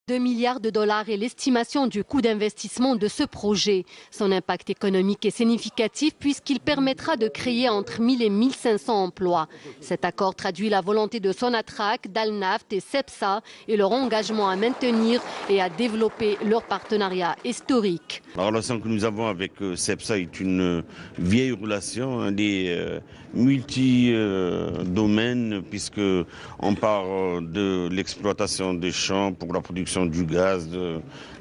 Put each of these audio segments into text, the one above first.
2 milliards de dollars est l'estimation du coût d'investissement de ce projet. Son impact économique est significatif puisqu'il permettra de créer entre 1000 et 1500 emplois. Cet accord traduit la volonté de Sonatrach, d'Alnaft et Cepsa et leur engagement à maintenir et à développer leur partenariat historique. La relation que nous avons avec Cepsa est une vieille relation, elle est multi-domaine puisque on part de l'exploitation des champs pour la production du gaz,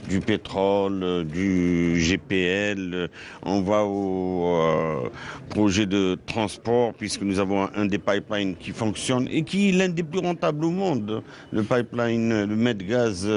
du pétrole, du GPL. On va au projet de transport puisque nous avons un des pipelines qui fonctionne et qui est l'un des plus rentables au monde. Le pipeline, le Medgaz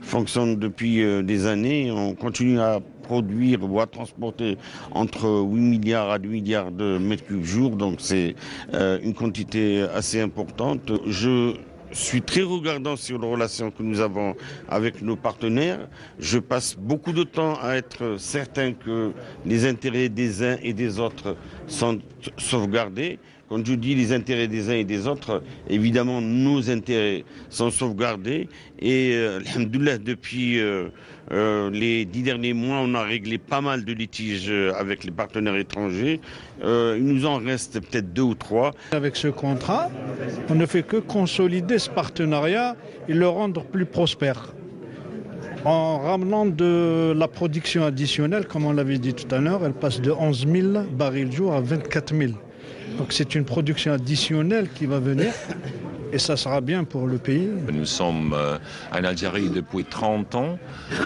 fonctionne depuis des années. On continue à produire ou à transporter entre 8 milliards à 2 milliards de mètres cubes jour. Donc c'est une quantité assez importante. Je suis très regardant sur les relations que nous avons avec nos partenaires. Je passe beaucoup de temps à être certain que les intérêts des uns et des autres sont sauvegardés. Quand je dis les intérêts des uns et des autres, évidemment, nos intérêts sont sauvegardés. Et alhamdoulilah, depuis les 10 derniers mois, on a réglé pas mal de litiges avec les partenaires étrangers. Il nous en reste peut-être 2 ou 3. Avec ce contrat, on ne fait que consolider ce partenariat et le rendre plus prospère. En ramenant de la production additionnelle, comme on l'avait dit tout à l'heure, elle passe de 11 000 barils jour à 24 000. Donc c'est une production additionnelle qui va venir et ça sera bien pour le pays. Nous sommes en Algérie depuis 30 ans.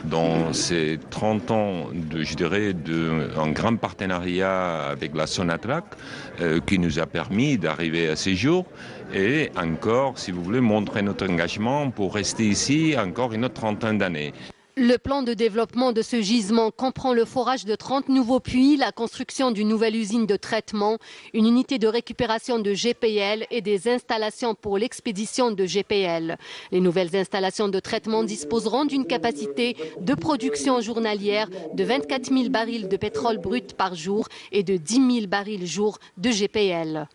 Dans ces 30 ans, je dirais, un grand partenariat avec la Sonatrach qui nous a permis d'arriver à ces jours et encore, si vous voulez, montrer notre engagement pour rester ici encore une autre trentaine d'années. Le plan de développement de ce gisement comprend le forage de 30 nouveaux puits, la construction d'une nouvelle usine de traitement, une unité de récupération de GPL et des installations pour l'expédition de GPL. Les nouvelles installations de traitement disposeront d'une capacité de production journalière de 24 000 barils de pétrole brut par jour et de 10 000 barils jour de GPL.